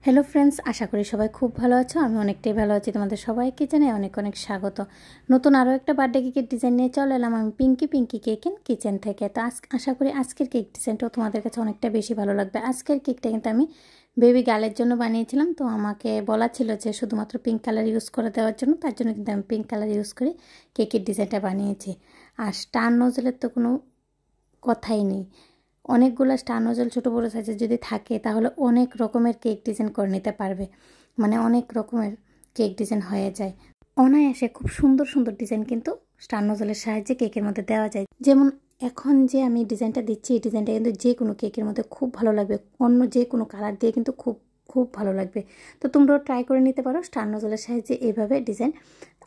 Hello friends, আশা করি সবাই খুব ভালো আছো। আমি অনেকটাই ভালো আছি। তোমাদের সবাইকে জানাই অনেক অনেক স্বাগত। নতুন আরও একটা বার্থডে কেকের ডিজাইন নিয়ে চলে এলাম আমি পিঙ্কি কেক এন্ড কিচেন থেকে। তো আশা করি আজকের কেক ডিজাইনটাও তোমাদের কাছে অনেকটা বেশি ভালো লাগবে। আজকের কেকটা কিন্তু আমি বেবি গার্লের জন্য বানিয়েছিলাম। তো আমাকে বলা ছিল যে শুধুমাত্র পিঙ্ক কালার ইউজ করে দেওয়ার জন্য, তার জন্য কিন্তু আমি পিঙ্ক কালার ইউজ করে কেকের ডিজাইনটা বানিয়েছি। আর স্টার নোজেলের তো কোনো কথাই নেই। অনেকগুলো স্টার নোজল ছোটো বড়ো সাইজের যদি থাকে তাহলে অনেক রকমের কেক ডিজাইন করে নিতে পারবে। মানে অনেক রকমের কেক ডিজাইন হয়ে যায় অনায়াসে। খুব সুন্দর সুন্দর ডিজাইন কিন্তু স্টার নোজলের সাহায্যে কেকের মধ্যে দেওয়া যায়। যেমন এখন যে আমি ডিজাইনটা দিচ্ছি, এই ডিজাইনটা কিন্তু যে কোনো কেকের মধ্যে খুব ভালো লাগবে। অন্য যে কোনো কালার দিয়ে কিন্তু খুব খুব ভালো লাগবে। তো তোমরাও ট্রাই করে নিতে পারো স্টার নোজলের সাহায্যে এইভাবে ডিজাইন।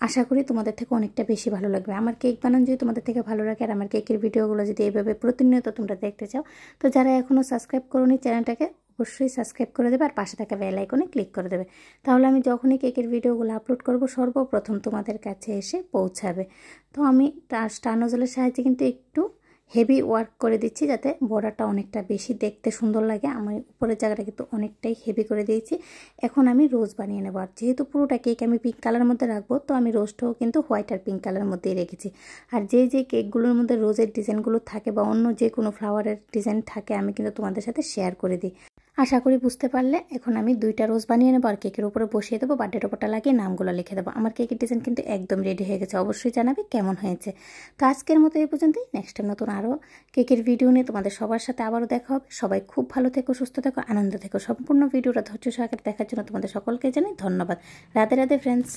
আশা করি তোমাদের থেকে অনেকটা বেশি ভালো লাগবে। আমার কেক বানানো যদি তোমাদের থেকে ভালো লাগে আর আমার কেকের ভিডিওগুলো যদি এইভাবে প্রতিনিয়ত তোমরা দেখতে চাও, তো যারা এখনও সাবস্ক্রাইব করোনি চ্যানেলটাকে অবশ্যই সাবস্ক্রাইব করে দেবে আর পাশে থাকা বেল আইকনে ক্লিক করে দেবে। তাহলে আমি যখনই কেকের ভিডিওগুলো আপলোড করব সর্বপ্রথম তোমাদের কাছে এসে পৌঁছাবে। তো আমি স্টার নোজলের সাহায্যে কিন্তু একটু হেভি ওয়ার্ক করে দিচ্ছি যাতে বর্ডারটা অনেকটা বেশি দেখতে সুন্দর লাগে। আমি উপরের জায়গাটা কিন্তু অনেকটাই হেভি করে দিয়েছি। এখন আমি রোজ বানিয়ে নেবো। আর যেহেতু পুরোটা কেক আমি পিঙ্ক কালারের মধ্যে রাখবো, তো আমি রোজটাও কিন্তু হোয়াইট আর পিঙ্ক কালারের মধ্যেই রেখেছি। আর যে কেকগুলোর মধ্যে রোজের ডিজাইনগুলো থাকে বা অন্য যে কোনো ফ্লাওয়ারের ডিজাইন থাকে আমি কিন্তু তোমাদের সাথে শেয়ার করে দিই। আশা করি বুঝতে পারলে। এখন আমি 2টা রোজ বানিয়ে নেবো আর কেকের উপরে বসিয়ে দেবো। বার্থডের ওপরটা লাগিয়ে নামগুলো লিখে দেবো। আমার কেকের ডিজাইন কিন্তু একদম রেডি হয়ে গেছে। অবশ্যই জানাবে কেমন হয়েছে। তো আজকের মতো এই পর্যন্তই। নেক্সট টাইম নতুন আরও কেকের ভিডিও নিয়ে তোমাদের সবার সাথে আবারও দেখা হবে। সবাই খুব ভালো থেকো, সুস্থ থেকো, আনন্দ থেকো। সম্পূর্ণ ভিডিওটা ধৈর্য সহকারে দেখার জন্য তোমাদের সকলকে জানাই ধন্যবাদ। রাধে রাধে ফ্রেন্ডস।